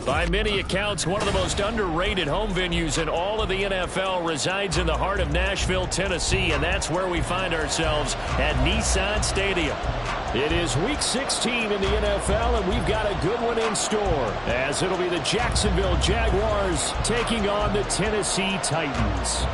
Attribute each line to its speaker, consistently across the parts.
Speaker 1: By many accounts, one of the most underrated home venues in all of the NFL resides in the heart of Nashville, Tennessee, and that's where we find ourselves at Nissan Stadium. It is Week 16 in the NFL, and we've got a good one in store, as it'll be the Jacksonville Jaguars taking on the Tennessee Titans.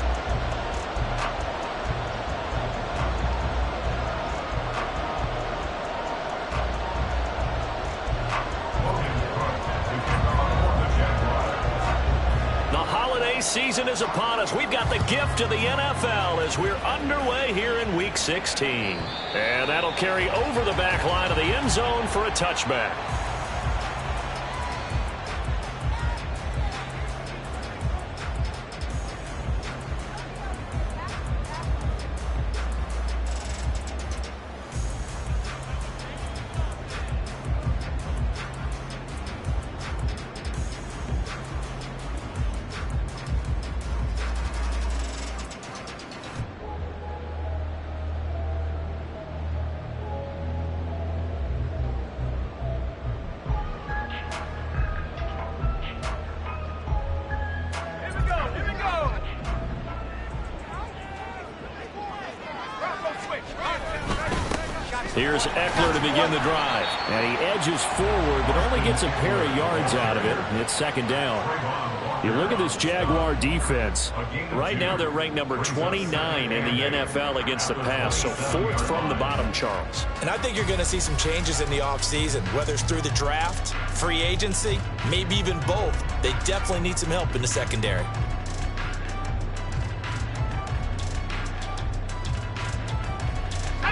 Speaker 1: Season is upon us. We've got the gift of the NFL as we're underway here in Week 16. And that'll carry over the back line of the end zone for a touchback. Here's Eckler to begin the drive. And he edges forward, but only gets a pair of yards out of it. It's second down. You look at this Jaguar defense. Right now they're ranked number 29 in the NFL against the pass, so fourth from the bottom, Charles.
Speaker 2: And I think you're going to see some changes in the offseason, whether it's through the draft, free agency, maybe even both. They definitely need some help in the secondary.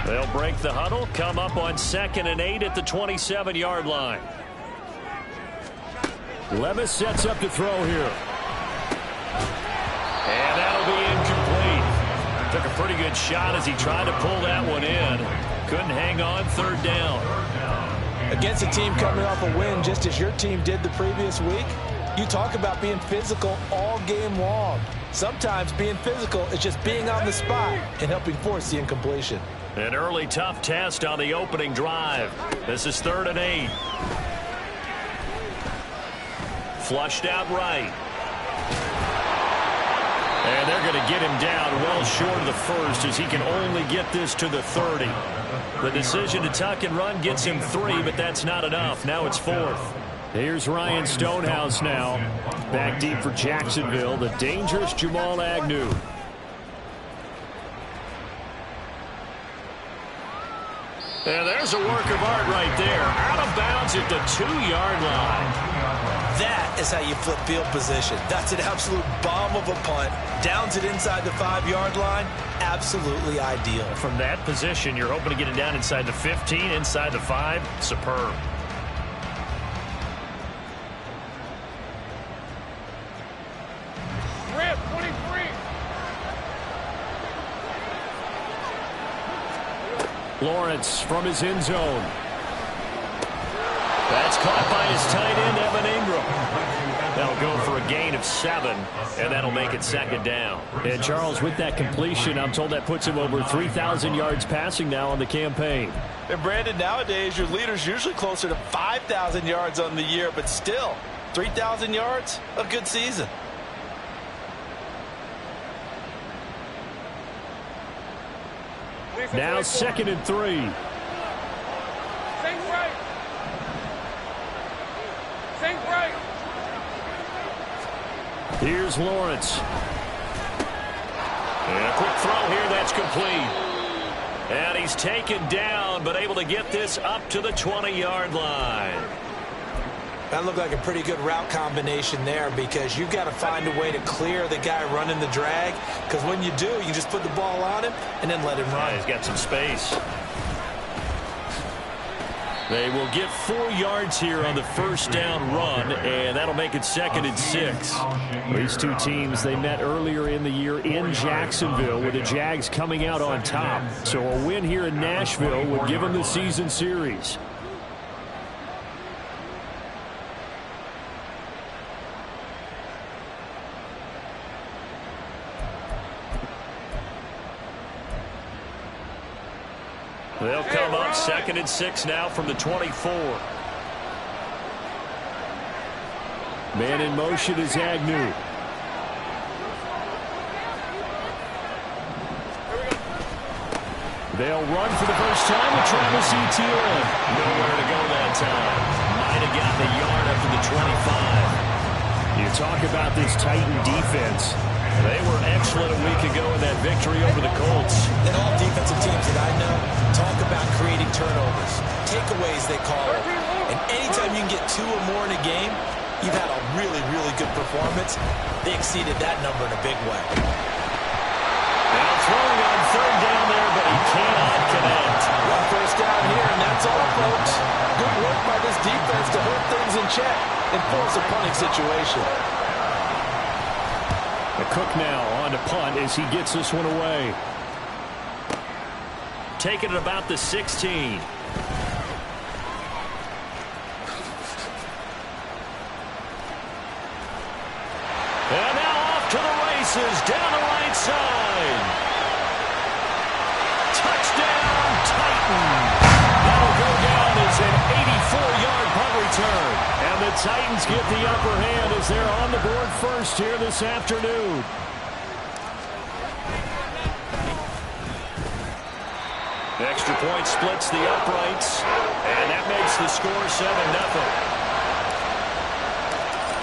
Speaker 1: They'll break the huddle, come up on 2nd and 8 at the 27-yard line. Levis sets up to throw here. And that'll be incomplete. Took a pretty good shot as he tried to pull that one in. Couldn't hang on, third down.
Speaker 2: Against a team coming off a win just as your team did the previous week, you talk about being physical all game long. Sometimes being physical is just being on the spot and helping force the incompletion.
Speaker 1: An early tough test on the opening drive. This is 3rd and 8. Flushed out right. And they're going to get him down well short of the first as he can only get this to the 30. The decision to tuck and run gets him 3, but that's not enough. Now it's 4th. Here's Ryan Stonehouse now. Back deep for Jacksonville, the dangerous Jamal Agnew. And there's a work of art right there. Out of bounds at the 2-yard line.
Speaker 2: That is how you flip field position. That's an absolute bomb of a punt. Downs it inside the 5-yard line. Absolutely ideal.
Speaker 1: From that position, you're hoping to get it down inside the 15, inside the 5. Superb.
Speaker 3: Rip, 23.
Speaker 1: Lawrence from his end zone. That's caught by his tight end, Evan Ingram. That'll go for a gain of 7, and that'll make it second down. And, Charles, with that completion, I'm told that puts him over 3,000 yards passing now on the campaign.
Speaker 2: And, Brandon, nowadays your leader's usually closer to 5,000 yards on the year, but still, 3,000 yards, a good season.
Speaker 1: Now 2nd and 3.
Speaker 3: Think right. Think right.
Speaker 1: Here's Lawrence. And a quick throw here, that's complete. And he's taken down, but able to get this up to the 20-yard line.
Speaker 2: That looked like a pretty good route combination there because you've got to find a way to clear the guy running the drag, because when you do, you just put the ball on him and then let him run.
Speaker 1: Yeah, he's got some space. They will get 4 yards here on the first down run, and that'll make it 2nd and 6. These two teams, they met earlier in the year in Jacksonville with the Jags coming out on top. So a win here in Nashville would give them the season series. They'll come up 2nd and 6 now from the 24. Man in motion is Agnew. They'll run for the first time with Travis Etienne. Nowhere to go that time. Might have gotten a yard up to the 25. You talk about this Titan defense. They were excellent a week ago in that victory over the Colts.
Speaker 2: And all defensive teams that I know talk about creating turnovers. Takeaways, they call it. And anytime you can get 2 or more in a game, you've had a really, really good performance. They exceeded that number in a big way.
Speaker 1: Now throwing on third down there, but he cannot connect.
Speaker 2: One first down here, and that's all, folks. Good work by this defense to hold things in check and force a punting situation.
Speaker 1: The Cook now on to punt as he gets this one away. Taking it about the 16. And now off to the races, down the right side. Touchdown, Titan. That'll go down as an 84-yard punt return. And the Titans get the upper hand as they're on the board first here this afternoon. Extra point splits the uprights, and that makes the score 7-0.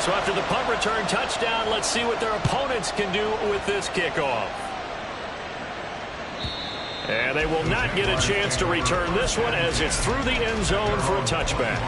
Speaker 1: So after the punt return touchdown, let's see what their opponents can do with this kickoff. And they will not get a chance to return this one as it's through the end zone for a touchback.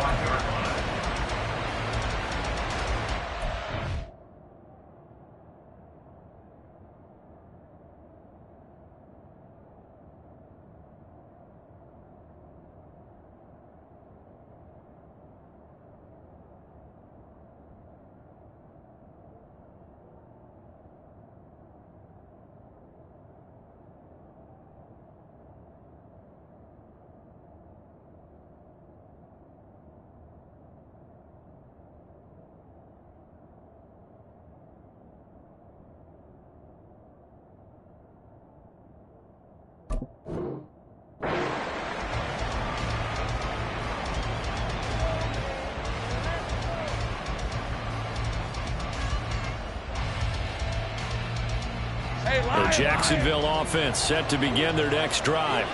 Speaker 1: The Jacksonville offense set to begin their next drive.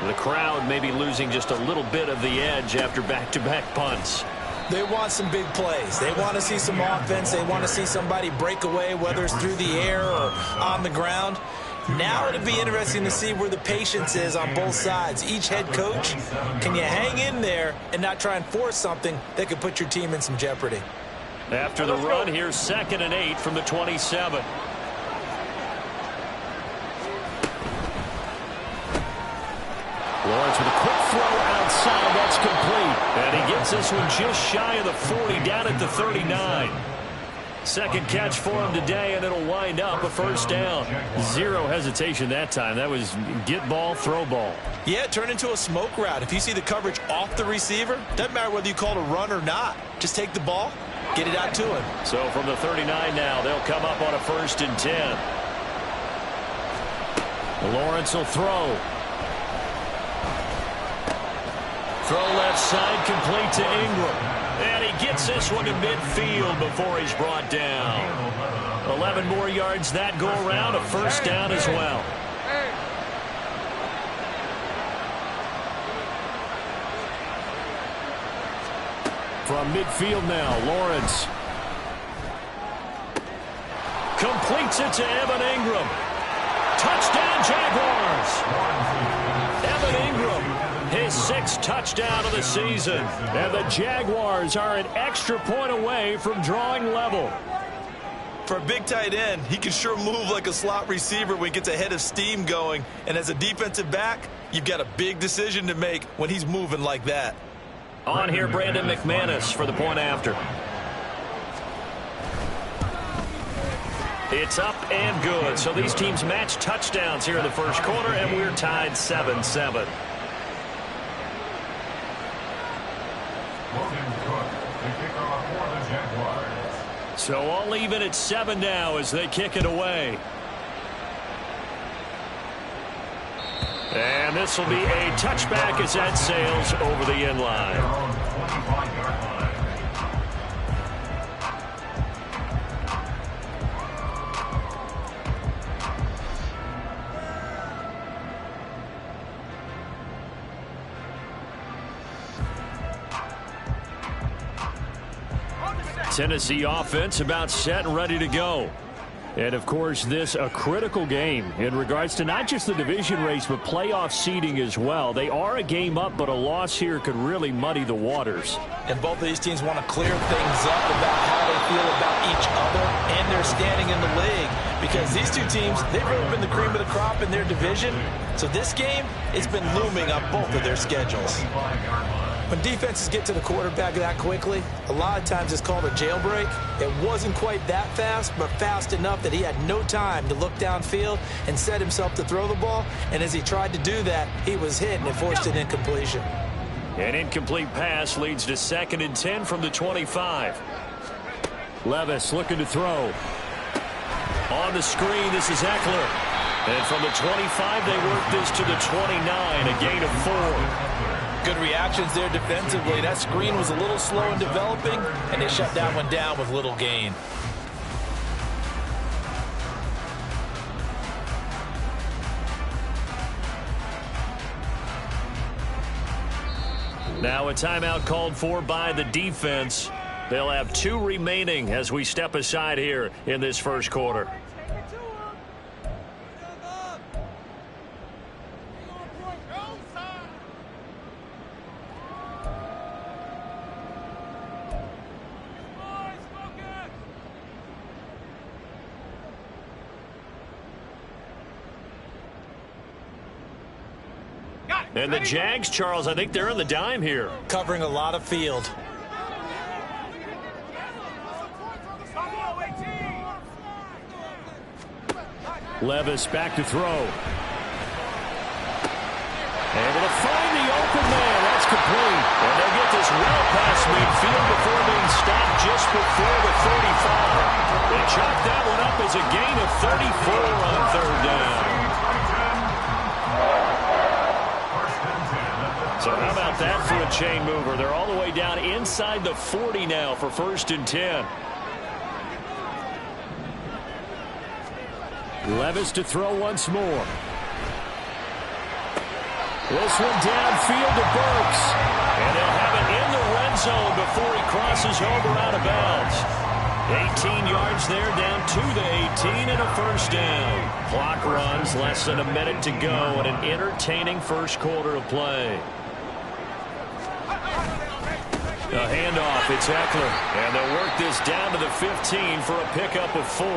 Speaker 1: The crowd may be losing just a little bit of the edge after back-to-back punts.
Speaker 2: They want some big plays. They want to see some offense. They want to see somebody break away, whether it's through the air or on the ground. Now it'll be interesting to see where the patience is on both sides. Each head coach, can you hang in there and not try and force something that could put your team in some jeopardy?
Speaker 1: After the run, here's 2nd and 8 from the 27. Lawrence with a quick throw outside. That's complete. And he gets this one just shy of the 40, down at the 39. Second catch for him today, and it'll wind up a first down. Zero hesitation that time. That was get ball, throw ball.
Speaker 2: Yeah, turn into a smoke route. If you see the coverage off the receiver, doesn't matter whether you call it a run or not. Just take the ball, get it out to him.
Speaker 1: So from the 39 now, they'll come up on a 1st and 10. Lawrence will throw. Throw left side, complete to Ingram. And he gets this one to midfield before he's brought down. 11 more yards that go around, a first down as well. From midfield now, Lawrence. Completes it to Evan Ingram. Touchdown, Jaguars! Evan Ingram, his 6th touchdown of the season. And the Jaguars are an extra point away from drawing level.
Speaker 2: For a big tight end, he can sure move like a slot receiver when he gets a head of steam going. And as a defensive back, you've got a big decision to make when he's moving like that.
Speaker 1: On here, Brandon McManus for the point after. It's up and good. So these teams match touchdowns here in the first quarter, and we're tied 7-7. So all even at 7 now as they kick it away. And this will be a touchback as that sails over the end line. Tennessee offense about set and ready to go. And, of course, this a critical game in regards to not just the division race, but playoff seeding as well. They are a game up, but a loss here could really muddy the waters.
Speaker 2: And both of these teams want to clear things up about how they feel about each other and their standing in the league. Because these two teams, they've really been the cream of the crop in their division. So this game, it's been looming on both of their schedules. When defenses get to the quarterback that quickly, a lot of times it's called a jailbreak. It wasn't quite that fast, but fast enough that he had no time to look downfield and set himself to throw the ball. And as he tried to do that, he was hit and it forced an incompletion.
Speaker 1: An incomplete pass leads to 2nd and 10 from the 25. Levis looking to throw. On the screen, this is Eckler. And from the 25, they work this to the 29, a gain of 4.
Speaker 2: Good reactions there defensively. That screen was a little slow in developing, and they shut that one down with little gain.
Speaker 1: Now a timeout called for by the defense. They'll have 2 remaining as we step aside here in this first quarter. And the Jags, Charles, I think they're in the dime here.
Speaker 2: Covering a lot of field.
Speaker 1: Levis back to throw. Able to find the open man. That's complete. And they get this well past midfield before being stopped just before the 35. They chalk that one up as a gain of 34 on 3rd down. So how about that for a chain mover? They're all the way down inside the 40 now for 1st and 10. Levis to throw once more. This one downfield to Burks. And they'll have it in the red zone before he crosses over out of bounds. 18 yards there, down to the 18 and a 1st down. Clock runs, less than a minute to go, and an entertaining first quarter of play. A handoff, it's Eckler, and they'll work this down to the 15 for a pickup of 4.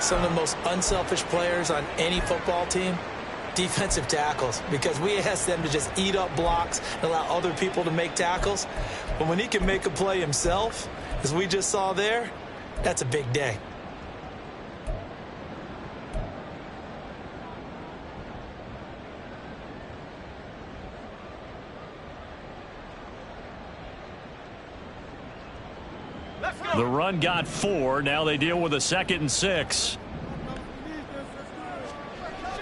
Speaker 2: Some of the most unselfish players on any football team, defensive tackles, because we ask them to just eat up blocks and allow other people to make tackles. But when he can make a play himself, as we just saw there, that's a big day.
Speaker 1: The run got 4. Now they deal with a 2nd and 6.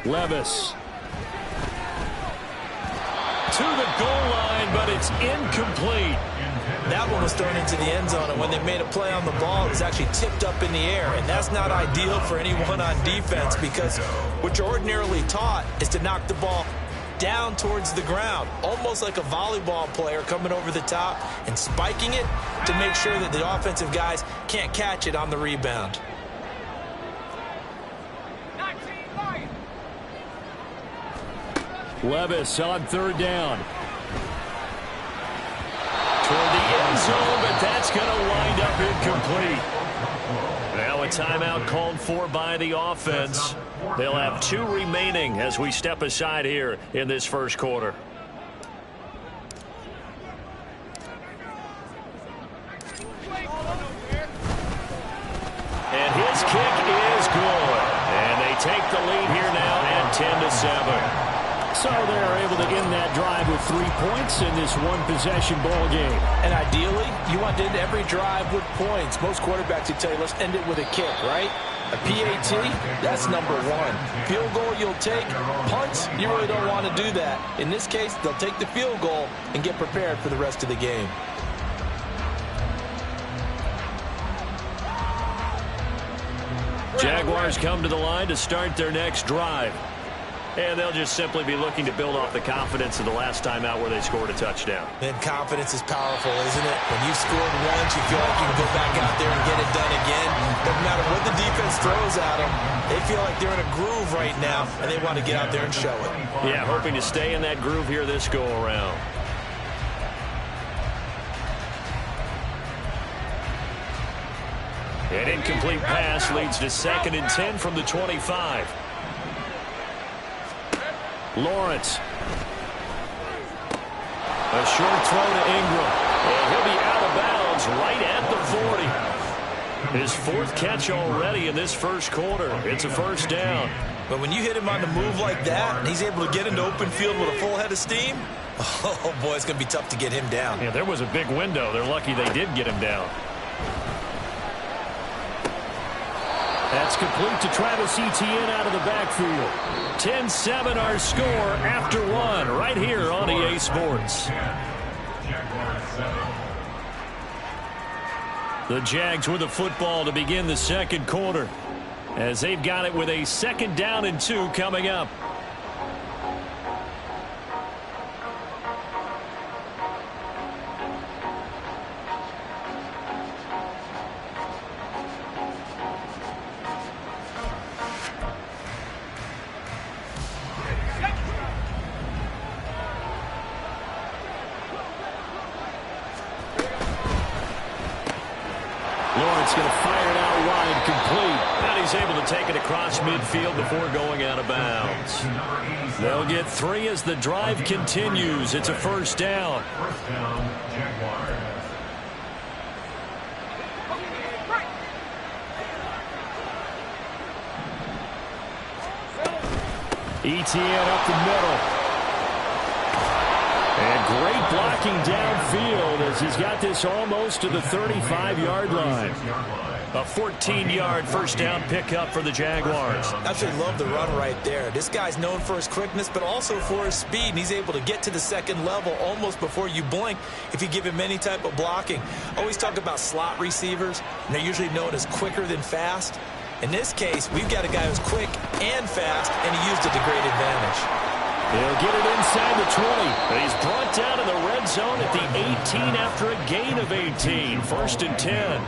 Speaker 1: Levis. To the goal line, but it's incomplete.
Speaker 2: That one was thrown into the end zone, and when they made a play on the ball, it was actually tipped up in the air, and that's not ideal for anyone on defense because what you're ordinarily taught is to knock the ball down towards the ground, almost like a volleyball player coming over the top and spiking it to make sure that the offensive guys can't catch it on the rebound.
Speaker 1: Levis on 3rd down. Toward the end zone, but that's going to wind up incomplete. Now a timeout called for by the offense. They'll have 2 remaining as we step aside here in this first quarter. And his kick is good. And they take the lead here now at 10-7. So they're able to end that drive with 3 points in this one-possession ball game.
Speaker 2: And ideally, you want to end every drive with points. Most quarterbacks would tell you, let's end it with a kick, right? A PAT, that's number 1. Field goal you'll take. Punts, you really don't want to do that. In this case, they'll take the field goal and get prepared for the rest of the game.
Speaker 1: Jaguars come to the line to start their next drive. And they'll just simply be looking to build off the confidence of the last time out where they scored a touchdown.
Speaker 2: And confidence is powerful, isn't it? When you've scored once, you feel like you can go back out there and get it done again. Doesn't matter what the defense throws at them. They feel like they're in a groove right now, and they want to get out there and show it.
Speaker 1: Yeah, hoping to stay in that groove here this go-around. An incomplete pass leads to 2nd and 10 from the 25. Lawrence. A short throw to Ingram. And he'll be out of bounds right at the 40. His 4th catch already in this first quarter. It's a first down.
Speaker 2: But when you hit him on the move like that, and he's able to get into open field with a full head of steam, oh boy, it's going to be tough to get him down.
Speaker 1: Yeah, there was a big window. They're lucky they did get him down. That's complete to Travis Etienne out of the backfield. 10-7 our score after 1 right here on EA Sports. The Jags with the football to begin the second quarter as they've got it with a 2nd down and 2 coming up. Lawrence going to fire it out wide, complete. And he's able to take it across midfield before going out of bounds. They'll get 3 as the drive continues. It's a first down.
Speaker 3: Jaguars.
Speaker 1: Etienne up the middle. And great blocking downfield as he's got this almost to the 35-yard line. A 14-yard first down pickup for the Jaguars.
Speaker 2: Absolutely love the run right there. This guy's known for his quickness, but also for his speed. And he's able to get to the 2nd level almost before you blink if you give him any type of blocking. Always talk about slot receivers, and they're usually known as quicker than fast. In this case, we've got a guy who's quick and fast, and he used it to great advantage.
Speaker 1: He'll get it inside the 20. He's brought down in the red zone at the 18 after a gain of 18. 1st and 10.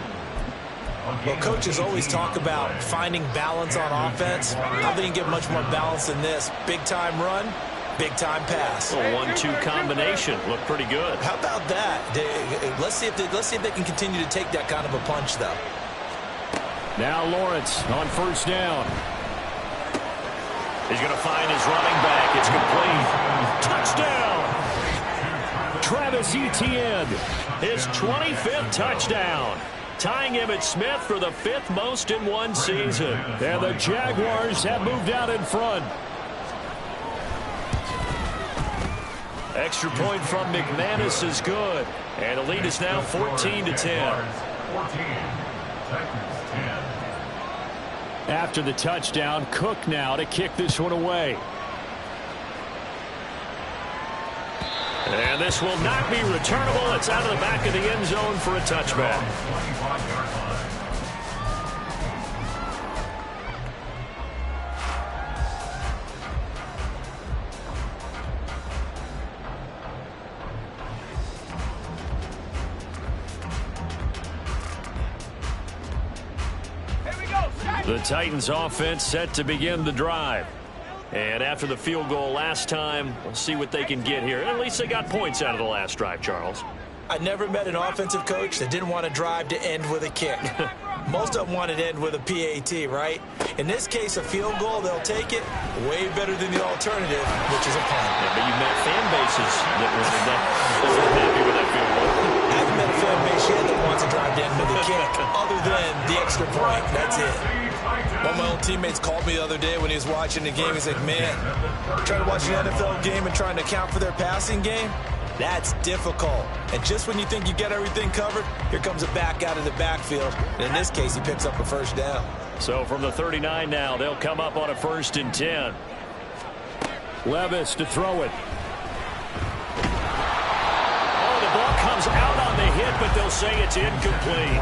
Speaker 2: Well, coaches always talk about finding balance on offense. I don't think you get much more balance than this. Big-time run, big-time pass.
Speaker 1: A 1-2 combination. Looked pretty good.
Speaker 2: How about that? Let's see if they can continue to take that kind of a punch, though.
Speaker 1: Now Lawrence on first down. He's going to find his running back. It's complete. Touchdown! Travis Etienne, his 25th touchdown. Tying him at Smith for the 5th most in one season. And the Jaguars have moved out in front. Extra point from McManus is good. And the lead is now 14-10. After the touchdown, Cook now to kick this one away. And this will not be returnable. It's out of the back of the end zone for a touchback. The Titans offense set to begin the drive. And after the field goal last time, we'll see what they can get here. At least they got points out of the last drive, Charles.
Speaker 2: I never met an offensive coach that didn't want to drive to end with a kick. Most of them wanted to end with a PAT, right? In this case, a field goal, they'll take it way better than the alternative, which is a punt.
Speaker 1: Yeah, but you've met fan bases that were happy with that field goal.
Speaker 2: I haven't met a fan base yet that wants to drive to end with a kick, other than the extra point. That's it. One of my own teammates called me the other day when he was watching the game. He's like, man, trying to watch an NFL game and trying to account for their passing game? That's difficult. And just when you think you get everything covered, here comes a back out of the backfield. And in this case, he picks up a first down.
Speaker 1: So from the 39 now, they'll come up on a 1st and 10. Levis to throw it. Oh, the ball comes out on the hit, but they'll say it's incomplete.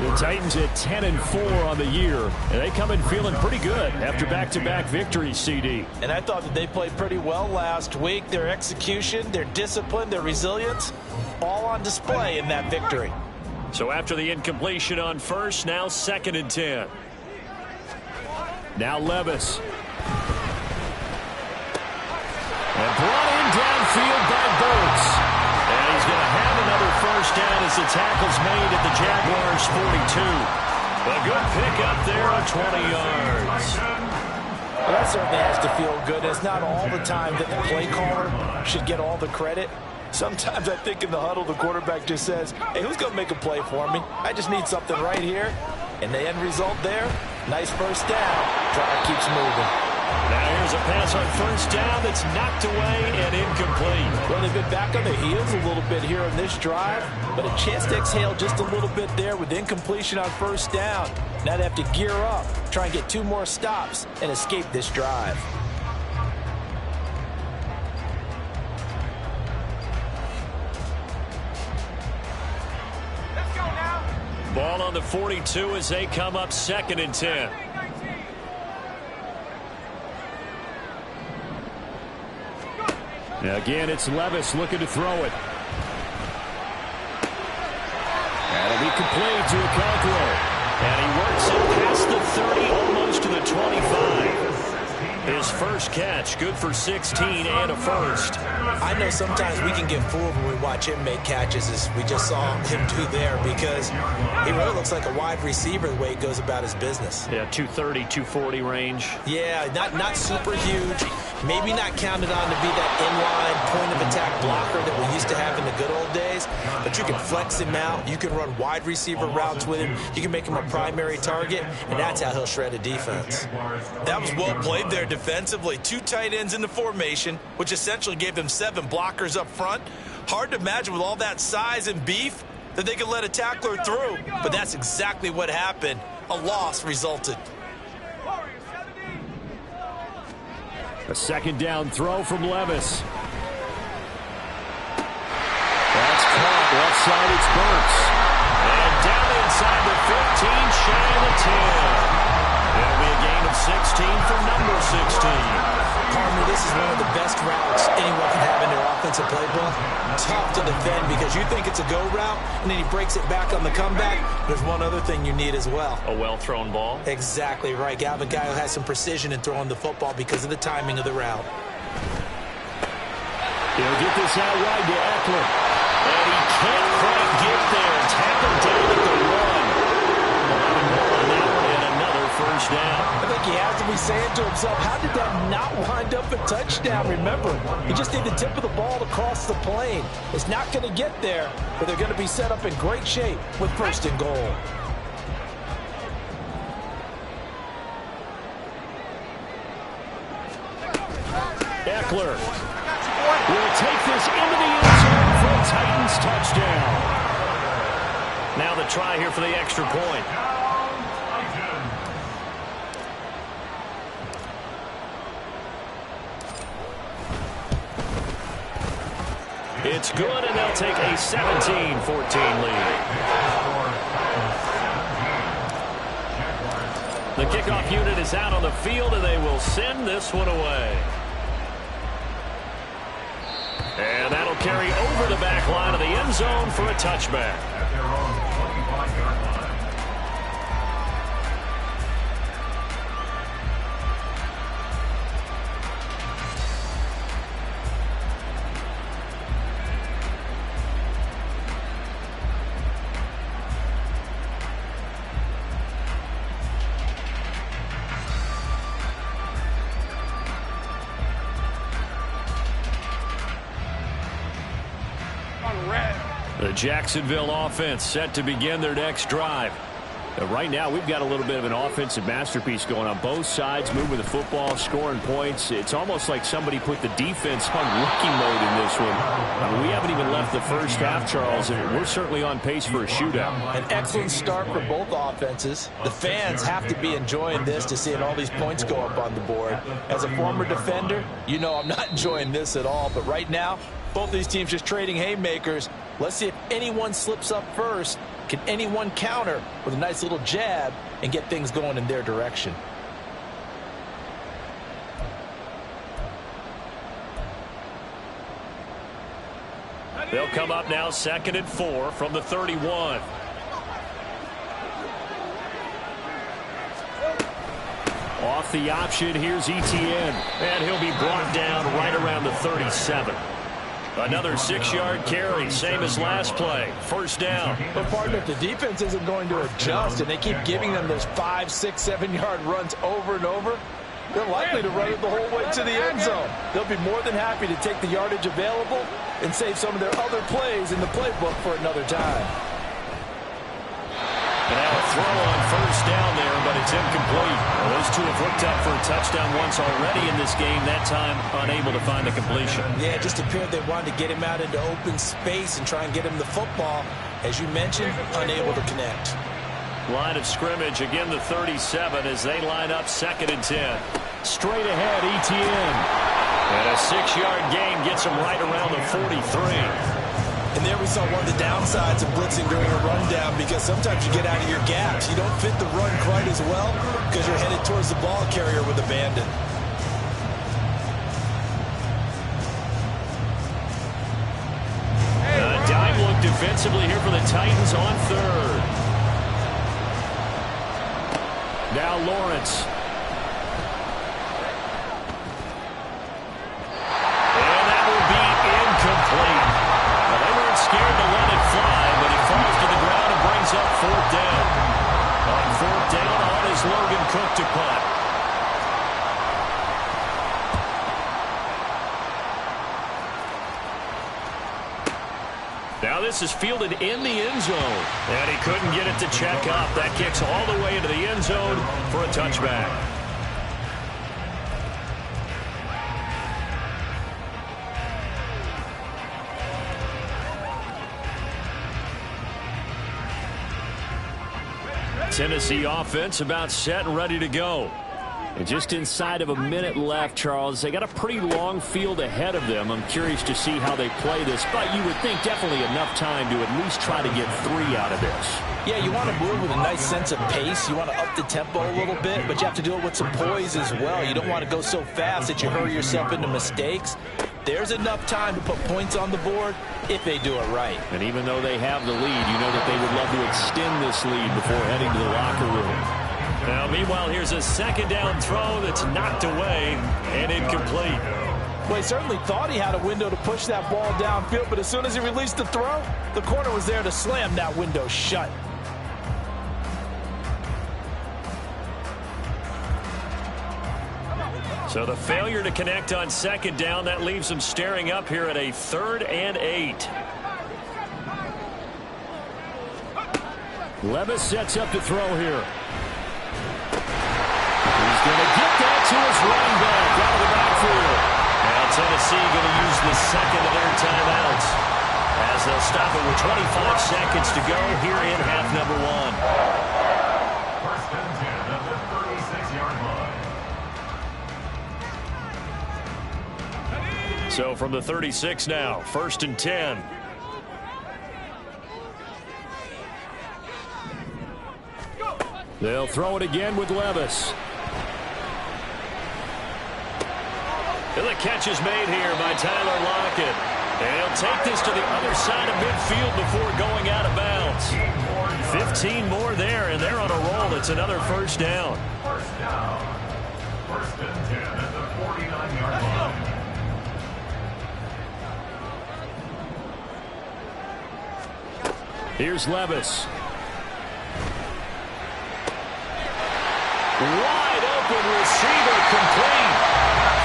Speaker 1: The Titans at 10-4 on the year, and they come in feeling pretty good after back-to-back victories, CD.
Speaker 2: And I thought that they played pretty well last week. Their execution, their discipline, their resilience, all on display in that victory.
Speaker 1: So after the incompletion on first, now 2nd and 10. Now Levis. And brought in downfield by Burks. And he's going to have another first down as the tackle's made at the Jaguars' 42. A good pick up there on 20 yards.
Speaker 2: Well, that certainly has to feel good. It's not all the time that the play caller should get all the credit. Sometimes I think in the huddle, the quarterback just says, hey, who's going to make a play for me? I just need something right here. And the end result there, nice first down. Drive keeps moving.
Speaker 1: Now here's a pass on first down that's knocked away and incomplete.
Speaker 2: Well, they've been back on their heels a little bit here on this drive, but a chance to exhale just a little bit there with incompletion on first down. Now they have to gear up, try and get 2 more stops, and escape this drive.
Speaker 1: Ball on the 42 as they come up 2nd and 10. Now again, it's Levis looking to throw it. That'll be complete to Okonkwo. And he works it past the 30, almost to the 25. His first catch, good for 16 and a first.
Speaker 2: I know sometimes we can get fooled when we watch him make catches, as we just saw him do there, because he really looks like a wide receiver the way he goes about his business.
Speaker 1: Yeah, 230, 240 range.
Speaker 2: Yeah, not super huge. Maybe not counted on to be that inline point-of-attack blocker that we used to have in the good old days, but you can flex him out. You can run wide receiver routes with him. You can make him a primary target, and that's how he'll shred a defense.
Speaker 4: That was well played there defensively. 2 tight ends in the formation, which essentially gave them 7 blockers up front. Hard to imagine with all that size and beef that they could let a tackler through, but that's exactly what happened. A loss resulted.
Speaker 1: A 2nd down throw from Levis. That's caught. Left side, it's Burks. And down inside the 15, shy of the 10. It'll be a gain of 16 for number 16.
Speaker 2: Partner, this is one of the best routes anyone can have in their offensive playbook. Tough to defend because you think it's a go route, and then he breaks it back on the comeback. There's one other thing you need as well.
Speaker 1: A well-thrown ball.
Speaker 2: Exactly right. You have a guy who has some precision in throwing the football because of the timing of the route.
Speaker 1: He'll get this out wide to Eckler. And he can't quite get there. Tackled down at the 1. 11 more on that one, and another first down.
Speaker 2: I think he has to be saying to himself, how did that not wind up a touchdown? Remember, you just need the tip of the ball to cross the plane. It's not going to get there, but they're going to be set up in great shape with 1st and goal.
Speaker 1: Eckler will take this into the end zone for a Titans touchdown. Now the try here for the extra point. It's good, and they'll take a 17-14 lead. The kickoff unit is out on the field, and they will send this one away. And that'll carry over the back line of the end zone for a touchback.
Speaker 3: At their own 25-yard line.
Speaker 1: The Jacksonville offense set to begin their next drive. Right now, we've got a little bit of an offensive masterpiece going on both sides, moving the football, scoring points. It's almost like somebody put the defense on rookie mode in this one. We haven't even left the first half, Charles, and we're certainly on pace for a shootout.
Speaker 2: An excellent start for both offenses. The fans have to be enjoying this to seeing all these points go up on the board. As a former defender, you know I'm not enjoying this at all. But right now, both these teams just trading haymakers. Let's see if anyone slips up first. Can anyone counter with a nice little jab and get things going in their direction?
Speaker 1: They'll come up now 2nd and 4 from the 31. Off the option, here's Etienne. And he'll be brought down right around the 37. Another 6-yard carry, same as last play. First down.
Speaker 2: But partner, if the defense isn't going to adjust and they keep giving them those 5, 6, 7-yard runs over and over, they're likely to run it the whole way to the end zone. They'll be more than happy to take the yardage available and save some of their other plays in the playbook for another time.
Speaker 1: And now a throw on first down there, but it's incomplete. Well, those two have hooked up for a touchdown once already in this game, that time unable to find a completion.
Speaker 2: Yeah, it just appeared they wanted to get him out into open space and try and get him the football. As you mentioned, unable to connect.
Speaker 1: Line of scrimmage, again the 37 as they line up 2nd and 10. Straight ahead, Etienne. And a 6-yard gain gets him right around the 43.
Speaker 2: And there we saw one of the downsides of blitzing during a rundown, because sometimes you get out of your gaps. You don't fit the run quite as well because you're headed towards the ball carrier with abandon.
Speaker 1: Dime look defensively here for the Titans on 3rd. Now Lawrence. And that will be incomplete. Well, they weren't scared to let it fly, but it falls to the ground and brings up 4th down. On 4th down, on is Logan Cook to punt. Now this is fielded in the end zone. And he couldn't get it to check up. That kicks all the way into the end zone for a touchback. Tennessee offense about set and ready to go. And just inside of a minute left, Charles, they got a pretty long field ahead of them. I'm curious to see how they play this, but you would think definitely enough time to at least try to get 3 out of this.
Speaker 2: Yeah, you want to move with a nice sense of pace. You want to up the tempo a little bit, but you have to do it with some poise as well. You don't want to go so fast that you hurry yourself into mistakes. There's enough time to put points on the board if they do it right.
Speaker 1: And even though they have the lead, you know that they would love to extend this lead before heading to the locker room. Now, meanwhile, here's a 2nd down throw that's knocked away and incomplete.
Speaker 2: Well, he certainly thought he had a window to push that ball downfield, but as soon as he released the throw, the corner was there to slam that window shut.
Speaker 1: So the failure to connect on 2nd down, that leaves them staring up here at a 3rd and 8. Levis sets up to throw here. He's going to get that to his running back out of the backfield. Now Tennessee going to use the 2nd of their timeouts as they'll stop it with 25 seconds to go here in half number 1.
Speaker 3: 1st and 10 at the 36-yard line.
Speaker 1: So from the 36 now, 1st and 10. They'll throw it again with Levis. And the catch is made here by Tyler Lockett. And he'll take this to the other side of midfield before going out of bounds. 15 more there, and they're on a roll. It's another 1st down.
Speaker 3: 1st down. 1st and 10 at the 49-yard line.
Speaker 1: Here's Levis. Wide open receiver, complete.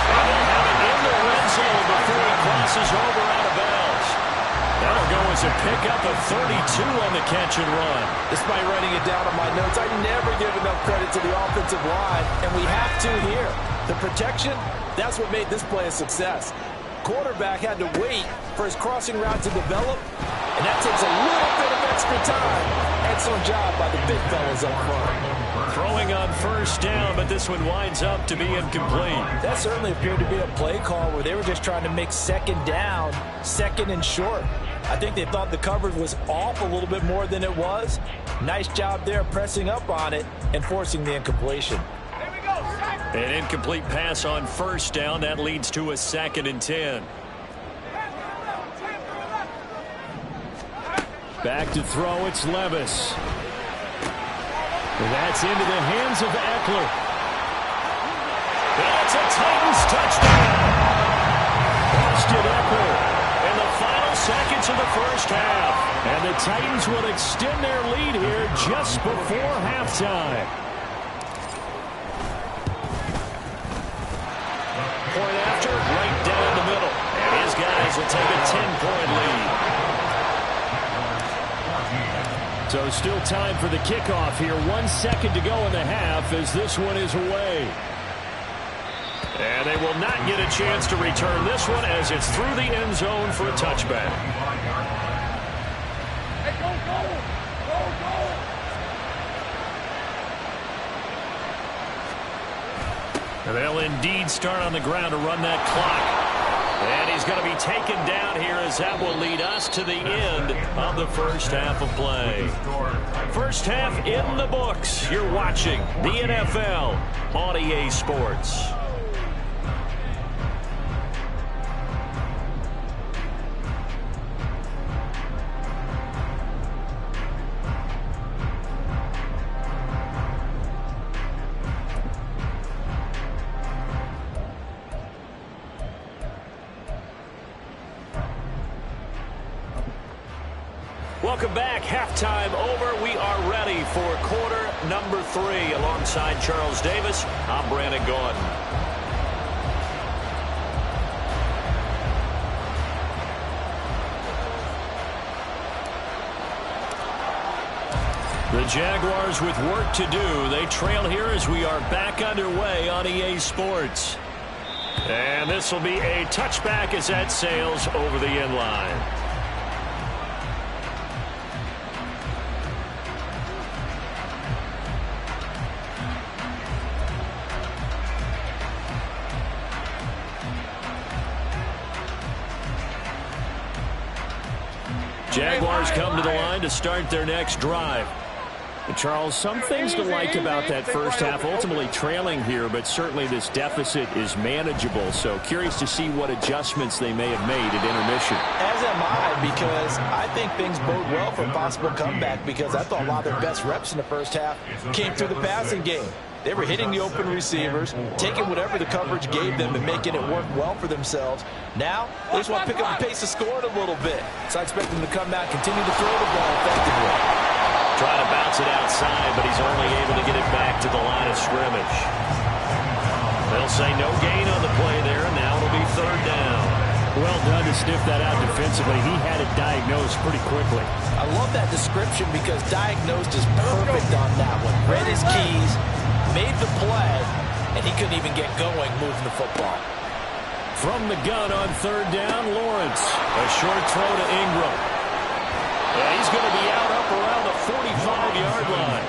Speaker 1: And they'll have it in the red zone before he crosses over out of bounds. That'll go as a pickup of 32 on the catch and run.
Speaker 2: Despite writing it down on my notes, I never give enough credit to the offensive line, and we have to here. The protection, that's what made this play a success. Quarterback had to wait for his crossing route to develop, and that takes a little bit of extra time. Excellent job by the big fellas up front.
Speaker 1: Throwing on 1st down, but this one winds up to be incomplete.
Speaker 2: That certainly appeared to be a play call where they were just trying to make 2nd down, 2nd and short. I think they thought the coverage was off a little bit more than it was. Nice job there pressing up on it and forcing the incompletion.
Speaker 1: An incomplete pass on first down. That leads to a 2nd and 10. Back to throw, it's Levis. That's into the hands of Eckler. That's a Titans touchdown. Austin Eckler in the final seconds of the first half. And the Titans will extend their lead here just before halftime. Point after, right down the middle. And his guys will take a 10-point lead. So still time for the kickoff here. 1 second to go in the half as this one is away. And they will not get a chance to return this one as it's through the end zone for a touchback.
Speaker 5: Hey, go, go!
Speaker 1: And they'll indeed start on the ground to run that clock. And he's going to be taken down here as that will lead us to the end of the first half of play. First half in the books. You're watching the NFL on EA Sports. Welcome back. Halftime over. We are ready for quarter number 3. Alongside Charles Davis, I'm Brandon Gaudin. The Jaguars with work to do. They trail here as we are back underway on EA Sports. And this will be a touchback as that sails over the end line. Jaguars come to the line to start their next drive. And Charles, some things to like about that first half. Ultimately trailing here, but certainly this deficit is manageable. So curious to see what adjustments they may have made at intermission.
Speaker 2: As am I, because I think things bode well for a possible comeback, because I thought a lot of their best reps in the first half came through the passing game. They were hitting the open receivers, taking whatever the coverage gave them and making it work well for themselves. Now, they just want to pick up the pace of scoring a little bit. So I expect them to come out and continue to throw the ball effectively.
Speaker 1: Trying to bounce it outside, but he's only able to get it back to the line of scrimmage. They'll say no gain on the play there, and now it'll be third down. Well done to sniff that out defensively. He had it diagnosed pretty quickly.
Speaker 2: I love that description because diagnosed is perfect on that one. Read his keys, made the play, and he couldn't even get going moving the football.
Speaker 1: From the gun on third down, Lawrence. A short throw to Ingram. And he's going to be out up around the 45-yard line.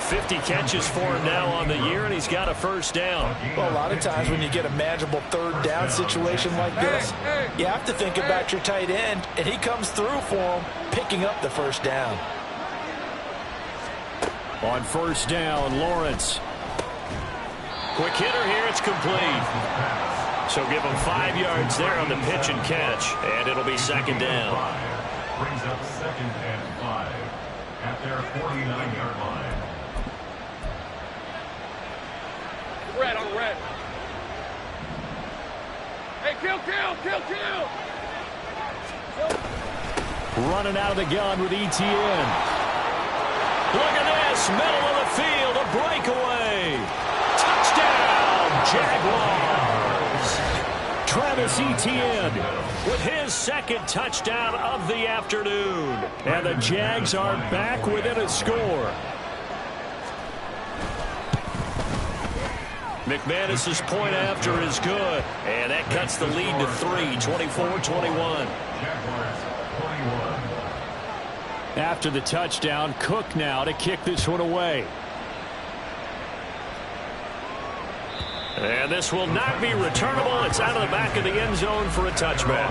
Speaker 1: 50 catches for him now on the year, and he's got a first down.
Speaker 2: Well, a lot of times when you get a manageable third down situation like this, you have to think about your tight end, and he comes through for him, picking up the first down.
Speaker 1: On first down, Lawrence. Quick hitter here, it's complete. So give him 5 yards there on the pitch and catch, and it'll be second down.
Speaker 3: Brings up 2nd and 5 at their 49-yard line.
Speaker 5: Red on red. Hey, kill.
Speaker 1: Running out of the gun with ETN. Look at this, middle of the field, a breakaway. Touchdown, Jaguars. Travis Etienne with his second touchdown of the afternoon. And the Jags are back within a score. McManus's point after is good. And that cuts the lead to 3, 24-21. After the touchdown, Cook now to kick this one away. And this will not be returnable. It's out of the back of the end zone for a touchback.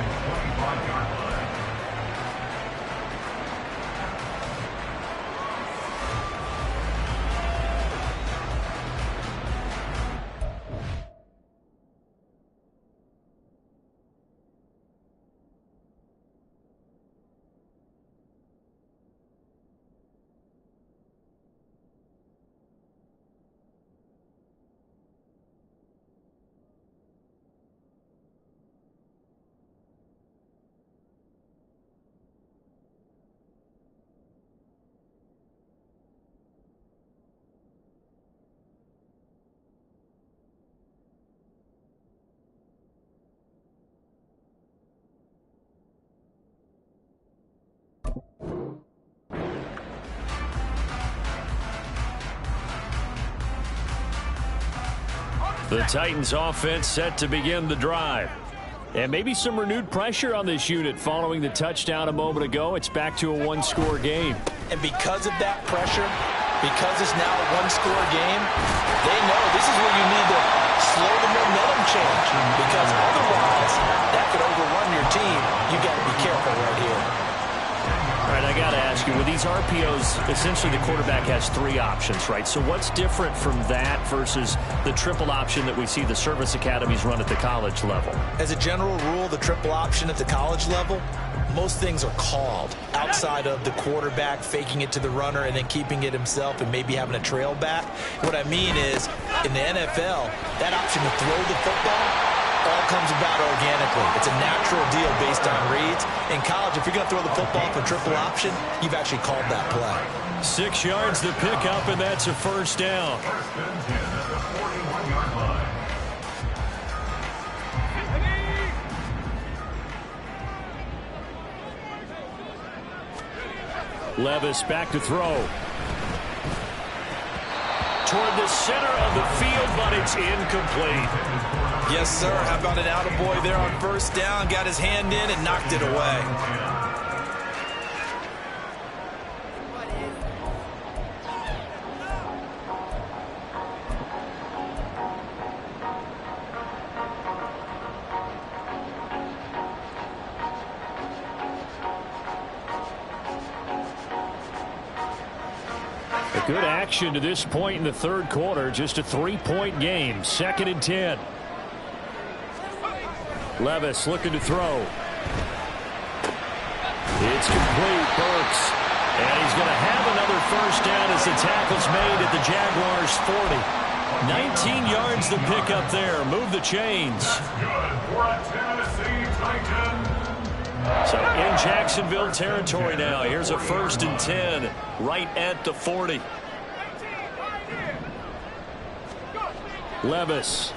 Speaker 1: The Titans offense set to begin the drive. And maybe some renewed pressure on this unit following the touchdown a moment ago. It's back to a one-score game.
Speaker 2: And because of that pressure, because it's now a one-score game, they know this is where you need to slow the momentum change. Because otherwise, that could overrun your team. You got to be careful right here.
Speaker 1: All right, I got to ask you, with these RPOs, essentially the quarterback has three options, right? So what's different from that versus the triple option that we see the service academies run at the college level?
Speaker 2: As a general rule, the triple option at the college level, most things are called outside of the quarterback faking it to the runner and then keeping it himself and maybe having a trail back. What I mean is, in the NFL, that option to throw the football all comes about organically. It's a natural deal based on reads. In college, if you're going to throw the football for triple option, you've actually called that play.
Speaker 1: 6 yards the pickup, and that's a first down.
Speaker 3: First and 10 at the 41-yard line.
Speaker 1: Levis back to throw. Toward the center of the field, but it's incomplete.
Speaker 4: Yes, sir. How about an attaboy there on first down? Got his hand in and knocked it away.
Speaker 1: Good action to this point in the third quarter. Just a 3-point game. 2nd and 10. Levis looking to throw. It's complete. Burks. And he's going to have another first down as the tackle's made at the Jaguars' 40. 19 yards the pickup there. Move the chains.
Speaker 3: Good for a Tennessee Titan.
Speaker 1: So in Jacksonville territory now. Here's a 1st and 10 right at the 40. Levis.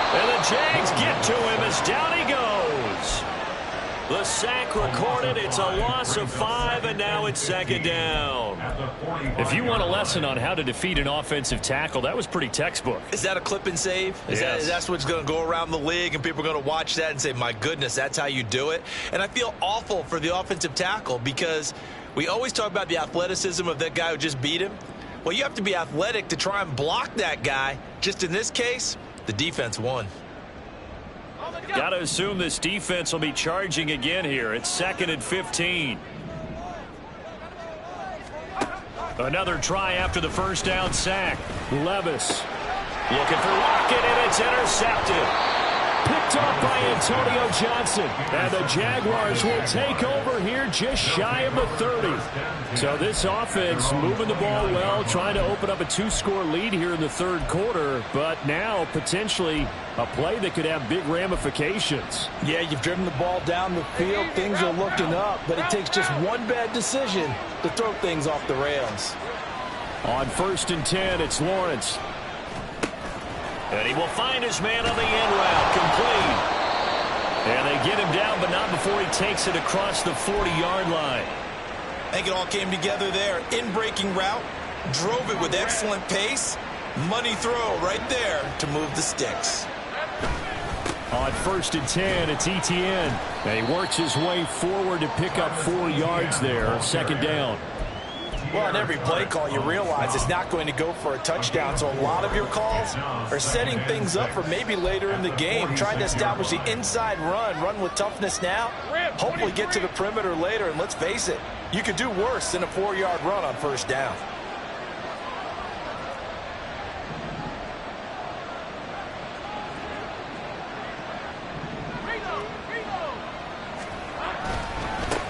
Speaker 1: And the Jags get to him as down he goes. The sack recorded. It's a loss of 5, and now it's 2nd down. If you want a lesson on how to defeat an offensive tackle, that was pretty textbook.
Speaker 4: Is that a clip and save?
Speaker 1: Yes.
Speaker 4: That's what's going to go around the league, and people are going to watch that and say, my goodness, that's how you do it? And I feel awful for the offensive tackle because we always talk about the athleticism of that guy who just beat him. Well, you have to be athletic to try and block that guy. Just in this case, the defense won.
Speaker 1: Got to assume this defense will be charging again here. It's 2nd and 15. Another try after the first down sack. Levis looking for Lockett, and it's intercepted. Picked off by Antonio Johnson. And the Jaguars will take over here just shy of the 30. So this offense moving the ball well, trying to open up a 2-score lead here in the third quarter. But now potentially a play that could have big ramifications.
Speaker 2: Yeah, you've driven the ball down the field. Things are looking up, but it takes just one bad decision to throw things off the rails.
Speaker 1: On 1st and 10, it's Lawrence. And he will find his man on the end route. Complete. And they get him down, but not before he takes it across the 40-yard line.
Speaker 4: I think it all came together there. In-breaking route. Drove it with excellent pace. Money throw right there to move the sticks.
Speaker 1: On 1st and 10, it's Etienne. And he works his way forward to pick up 4 yards there. 2nd down.
Speaker 2: Well, in every play call, you realize it's not going to go for a touchdown. So a lot of your calls are setting things up for maybe later in the game, trying to establish the inside run with toughness now, hopefully get to the perimeter later. And let's face it, you could do worse than a 4-yard run on first down.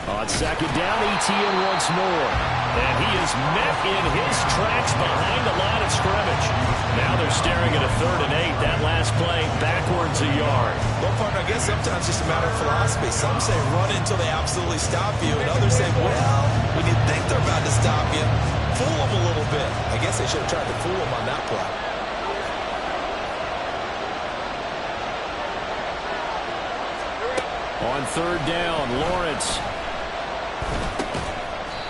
Speaker 1: On 2nd down, Etienne once more. And he is met in his tracks behind the line of scrimmage. Now they're staring at a 3rd and 8. That last play backwards a yard.
Speaker 4: Well, partner, I guess sometimes it's just a matter of philosophy. Some say run until they absolutely stop you, and others say, well, when you think they're about to stop you, fool them a little bit. I guess they should have tried to fool them on that play.
Speaker 1: On 3rd down, Lawrence.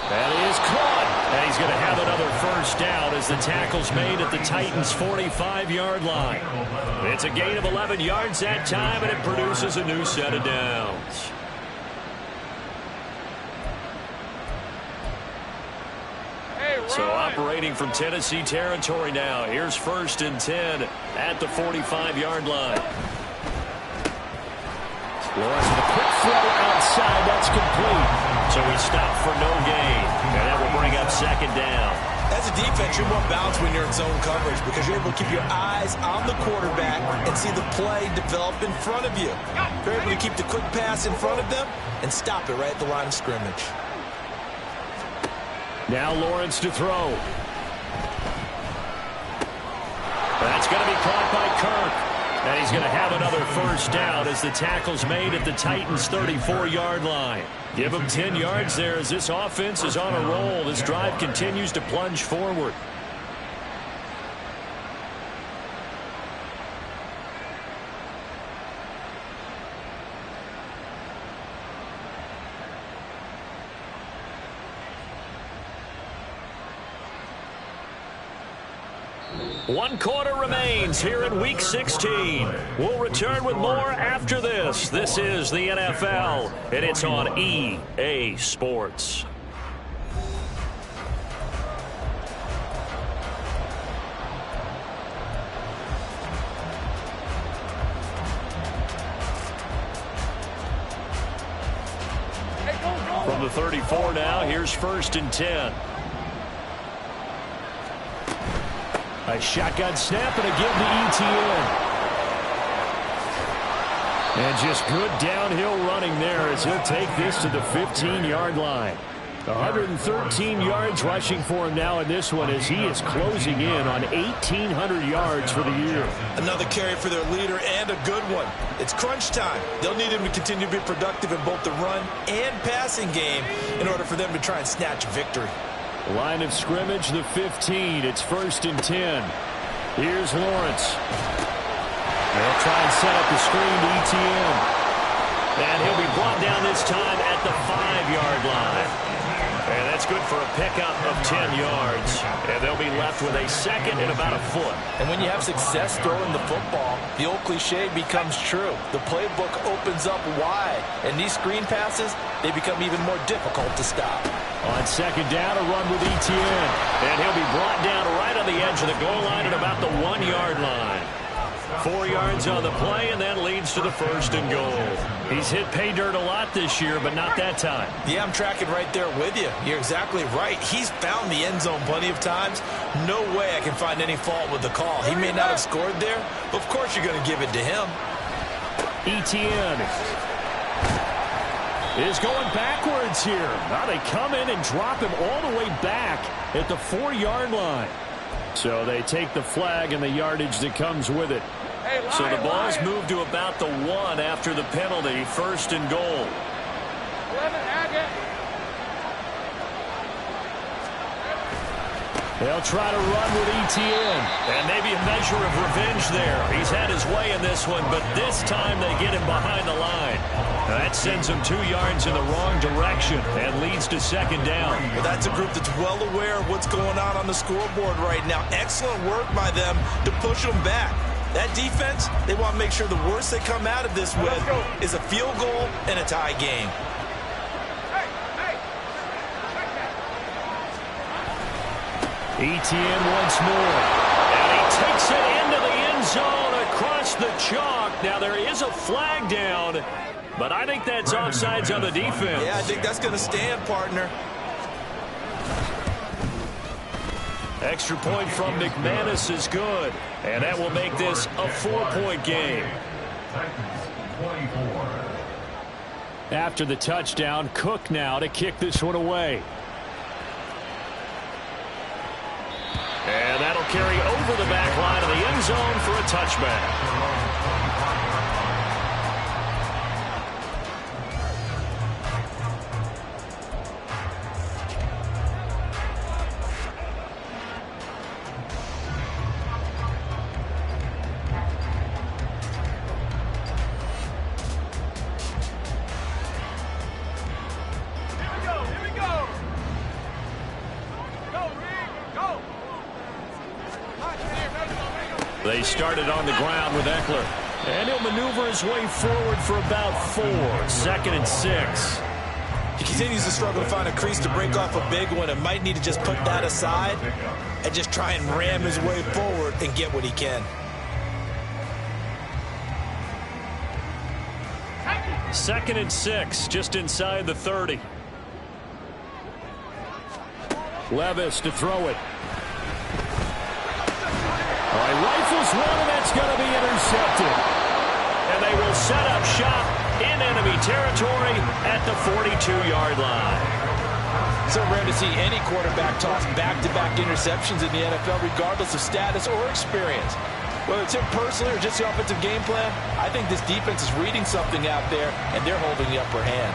Speaker 1: That is caught. And he's going to have another first down as the tackle's made at the Titans' 45-yard line. It's a gain of 11 yards that time, and it produces a new set of downs. So operating from Tennessee territory now. Here's 1st and 10 at the 45-yard line. Lawrence with a quick throw outside. That's complete. So he stopped for no gain. And that will bring up 2nd down.
Speaker 2: As a defense, you're more balanced when you're in zone coverage because you're able to keep your eyes on the quarterback and see the play develop in front of you. You're able to keep the quick pass in front of them and stop it right at the line of scrimmage.
Speaker 1: Now Lawrence to throw. That's going to be caught by Kirk. And he's going to have another first down as the tackle's made at the Titans' 34-yard line. Give him 10 yards there as this offense is on a roll. This drive continues to plunge forward. One quarter remains here in Week 16. We'll return with more after this. This is the NFL, and it's on EA Sports. From the 34 now, here's 1st and 10. A shotgun snap and a give to Etienne. And just good downhill running there as he'll take this to the 15-yard line. 113 yards rushing for him now in this one as he is closing in on 1,800 yards for the year.
Speaker 2: Another carry for their leader and a good one. It's crunch time. They'll need him to continue to be productive in both the run and passing game in order for them to try and snatch victory.
Speaker 1: Line of scrimmage, the 15. It's 1st and 10. Here's Lawrence. They'll try and set up the screen to Etienne. And he'll be brought down this time at the 5-yard line. And that's good for a pickup of 10 yards. And they'll be left with a 2nd and about a foot.
Speaker 2: And when you have success throwing the football, the old cliche becomes true. The playbook opens up wide. And these screen passes, they become even more difficult to stop.
Speaker 1: On 2nd down, a run with Etienne. And he'll be brought down right on the edge of the goal line at about the 1-yard line. 4 yards on the play, and that leads to the 1st and goal. He's hit pay dirt a lot this year, but not that time.
Speaker 2: Yeah, I'm tracking right there with you. You're exactly right. He's found the end zone plenty of times. No way I can find any fault with the call. He may not have scored there, but of course you're going to give it to him.
Speaker 1: Etienne is going backwards here. Now they come in and drop him all the way back at the 4-yard line. So they take the flag and the yardage that comes with it. So the ball's moved to about the 1 after the penalty. 1st and goal.
Speaker 5: 11, Agate.
Speaker 1: They'll try to run with Etienne. And maybe a measure of revenge there. He's had his way in this one, but this time they get him behind the line. That sends him 2 yards in the wrong direction and leads to 2nd down.
Speaker 2: Well, that's a group that's well aware of what's going on the scoreboard right now. Excellent work by them to push them back. That defense, they want to make sure the worst they come out of this with is a field goal and a tie game.
Speaker 1: Etienne once more. And he takes it into the end zone across the chalk. Now there is a flag down, but I think that's offsides on the defense.
Speaker 2: Yeah, I think that's going to stand, partner.
Speaker 1: Extra point from McManus is good, and that will make this a 4-point game. After the touchdown, Cook now to kick this one away. And that'll carry over the back line of the end zone for a touchback. They started on the ground with Eckler. And he'll maneuver his way forward for about 4. 2nd and 6.
Speaker 2: He continues to struggle to find a crease to break off a big one and might need to just put that aside and just try and ram his way forward and get what he can.
Speaker 1: 2nd and 6, just inside the 30. Levis to throw it. All right, rifles one, and that's going to be intercepted. And they will set up shop in enemy territory at the 42-yard line.
Speaker 2: So rare to see any quarterback toss back-to-back interceptions in the NFL, regardless of status or experience. Whether it's him personally or just the offensive game plan, I think this defense is reading something out there, and they're holding the upper hand.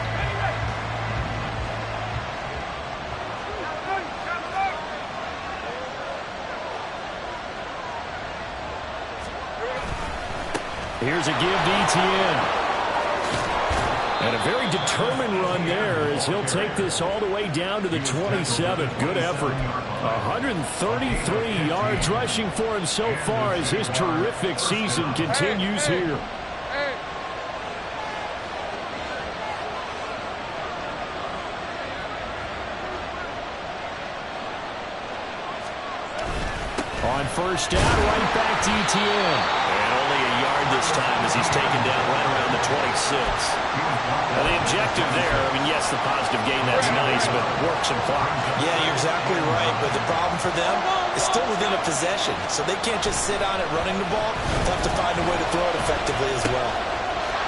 Speaker 1: Here's a give to Etienne. And a very determined run there as he'll take this all the way down to the 27. Good effort. 133 yards rushing for him so far as his terrific season continues here. On first down, right back to Etienne. And only a yard this time as he's taken down right around the 26. Now the objective there, I mean, yes, the positive gain, that's nice, but work some clock.
Speaker 2: Yeah, you're exactly right, but the problem for them is still within a possession, so they can't just sit on it running the ball. They'll have to find a way to throw it effectively as well.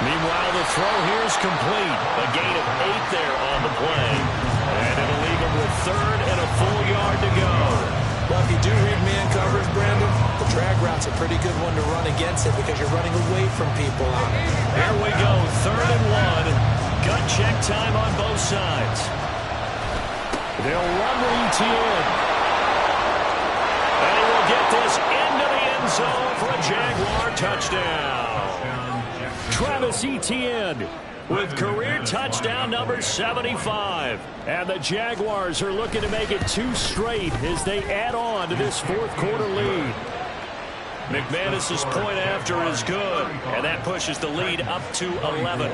Speaker 1: Meanwhile, the throw here is complete. A gain of 8 there on the play. And it'll leave him with 3rd and a full yard to go.
Speaker 2: Well, if you do read man coverage, Brandon, the drag route's a pretty good one to run against it because you're running away from people on it.
Speaker 1: Here we go, 3rd and 1. Gut check time on both sides. They'll run with Etienne. And he will get this into the end zone for a Jaguar touchdown. Travis Etienne with career touchdown number 75. And the Jaguars are looking to make it 2 straight as they add on to this 4th quarter lead. McManus's point after is good, and that pushes the lead up to 11.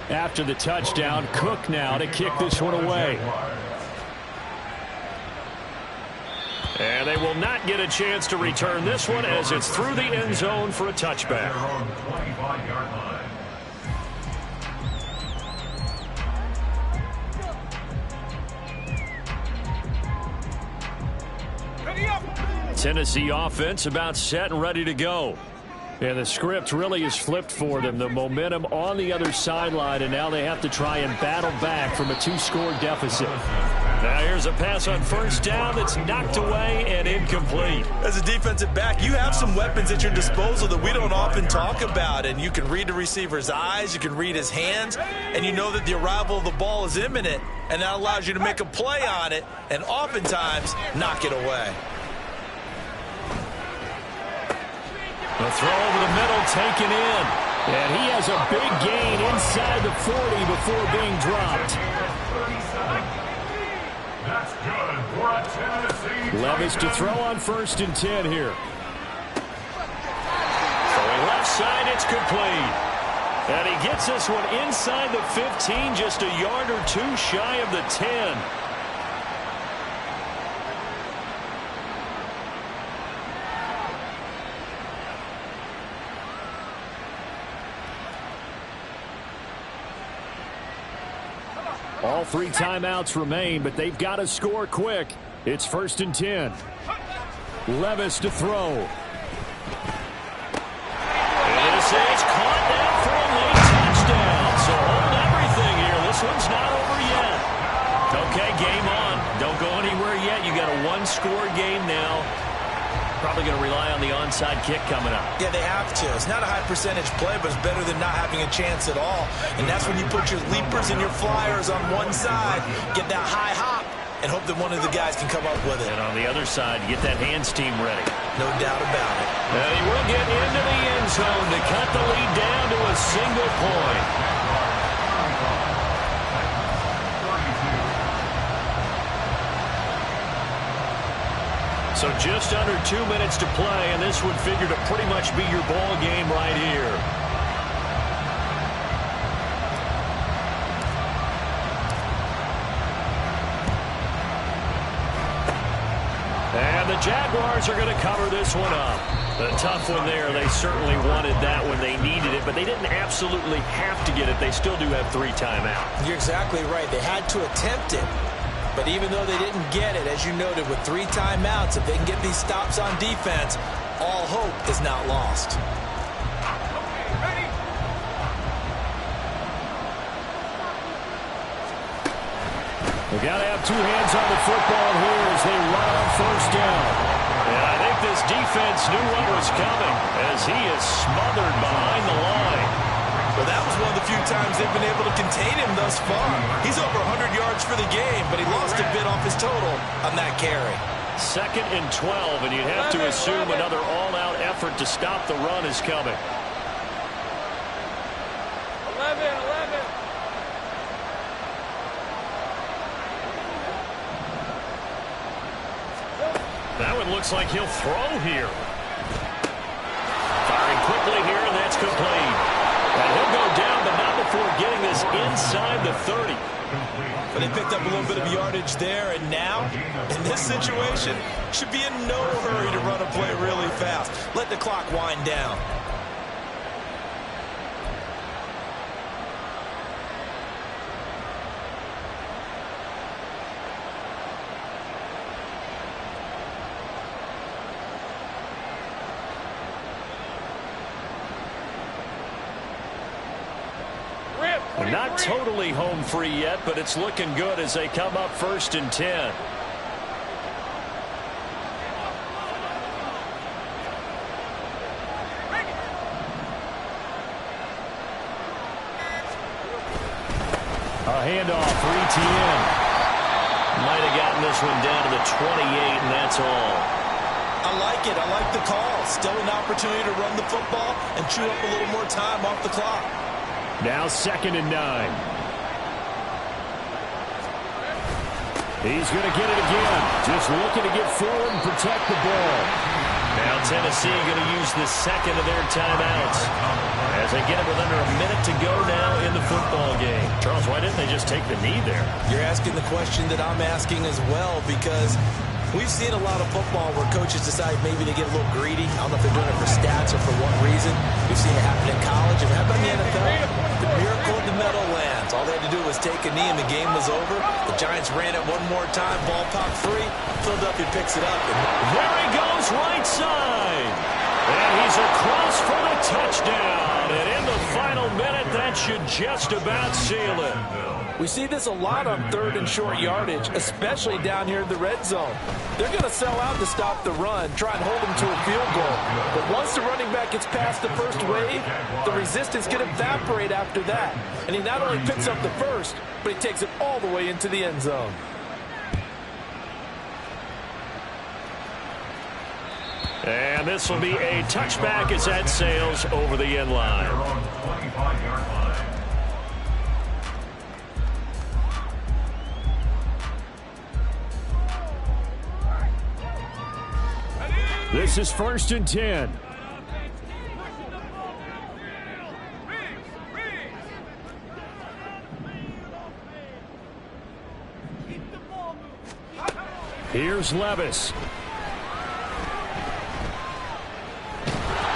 Speaker 1: After the touchdown, Cook now to kick this one away. And they will not get a chance to return this one as it's through the end zone for a touchback. Tennessee offense about set and ready to go. And the script really is flipped for them. The momentum on the other sideline, and now they have to try and battle back from a 2-score deficit. Now here's a pass on first down that's knocked away and incomplete.
Speaker 4: As a defensive back, you have some weapons at your disposal that we don't often talk about. And you can read the receiver's eyes, you can read his hands, and you know that the arrival of the ball is imminent. And that allows you to make a play on it and oftentimes knock it away.
Speaker 1: The throw over the middle taken in. And he has a big gain inside the 40 before being dropped.
Speaker 3: That's good for a Tennessee.
Speaker 1: Levis to throw on 1st and 10 here. Throwing left side, it's complete. And he gets this one inside the 15, just a yard or 2 shy of the 10. All 3 timeouts remain, but they've got to score quick. It's 1st and 10. Levis to throw. And this is caught down for a late touchdown. So hold everything here. This one's not over yet. Okay, game on. Don't go anywhere yet. You got a 1-score game now. Probably going to rely on the onside kick coming up.
Speaker 2: Yeah, they have to. It's not a high percentage play, but it's better than not having a chance at all. And that's when you put your leapers and your flyers on one side, get that high hop, and hope that one of the guys can come up with it.
Speaker 1: And on the other side, get that hands team ready.
Speaker 2: No doubt about it.
Speaker 1: And he will get into the end zone to cut the lead down to a single point. So just under 2 minutes to play, and this would figure to pretty much be your ball game right here. And the Jaguars are going to cover this one up. A tough one there. They certainly wanted that when they needed it, but they didn't absolutely have to get it. They still do have 3 timeouts.
Speaker 2: You're exactly right. They had to attempt it. But even though they didn't get it, as you noted, with 3 timeouts, if they can get these stops on defense, all hope is not lost.
Speaker 1: They got to have 2 hands on the football here as they run on first down. And I think this defense knew what was coming as he is smothered behind the line.
Speaker 4: Well, that was one of the few times they've been able to contain him thus far. He's over 100 yards for the game, but he lost a bit off his total on that carry.
Speaker 1: 2nd and 12, and you'd have to assume another all-out effort to stop the run is coming.
Speaker 5: 11.
Speaker 1: That one looks like he'll throw here. Firing quickly here, and that's complete. And he'll go down, but not before getting this inside the 30.
Speaker 4: But they picked up a little bit of yardage there, and now, in this situation, should be in no hurry to run a play really fast. Let the clock wind down.
Speaker 1: Not totally home free yet, but it's looking good as they come up 1st and 10. A handoff for ETN. Might have gotten this one down to the 28, and that's all.
Speaker 4: I like it. I like the call. Still an opportunity to run the football and chew up a little more time off the clock.
Speaker 1: Now 2nd and 9. He's going to get it again. Just looking to get forward and protect the ball. Now Tennessee going to use the 2nd of their timeouts as they get it with under a minute to go now in the football game. Charles, why didn't they just take the knee there?
Speaker 2: You're asking the question that I'm asking as well, because we've seen a lot of football where coaches decide maybe they get a little greedy. I don't know if they're doing it for stats or for what reason. We've seen it happen in college. It happened in the NFL. The miracle of the Meadowlands. All they had to do was take a knee and the game was over. The Giants ran it one more time. Ball popped free. Philadelphia picks it up.
Speaker 1: There he goes, right side. And he's across for the touchdown. And in the final minute, that should just about seal it.
Speaker 2: We see this a lot on 3rd and short yardage, especially down here in the red zone. They're going to sell out to stop the run, try and hold them to a field goal. But once the running back gets past the first wave, the resistance can evaporate after that. And he not only picks up the first, but he takes it all the way into the end zone.
Speaker 1: And this will be a touchback as that sails over the end line. This is 1st and 10. Here's Levis.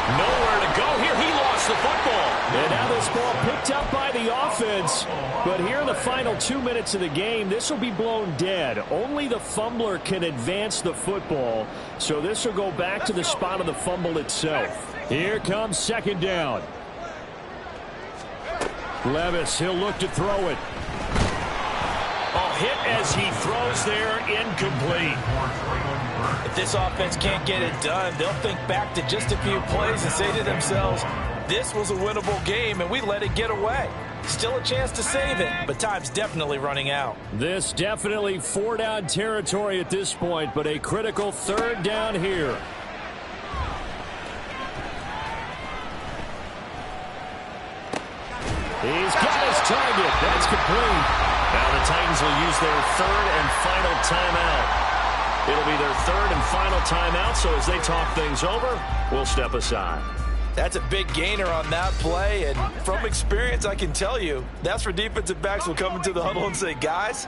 Speaker 1: Nowhere to go here. He lost the football. And now this ball picked up by the offense. But here in the final 2 minutes of the game, this will be blown dead. Only the fumbler can advance the football. So this will go back to the spot of the fumble itself. Here comes 2nd down. Levis, he'll look to throw it. Hit as he throws there, incomplete.
Speaker 2: If this offense can't get it done, they'll think back to just a few plays and say to themselves, this was a winnable game and we let it get away. Still a chance to save it, but time's definitely running out.
Speaker 1: This definitely 4-down territory at this point, but a critical 3rd down here. He's got his target. That's complete. Now the Titans will use their 3rd and final timeout. It'll be their third and final timeout, so as they talk things over, we'll step aside.
Speaker 2: That's a big gainer on that play, and from experience, I can tell you, that's where defensive backs will come into the huddle and say, guys,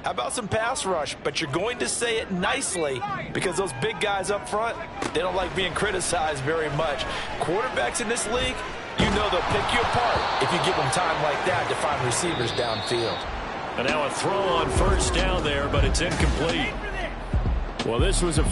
Speaker 2: how about some pass rush? But you're going to say it nicely because those big guys up front, they don't like being criticized very much. Quarterbacks in this league, you know they'll pick you apart if you give them time like that to find receivers downfield.
Speaker 1: And now a throw on first down there, but it's incomplete. Well, this was a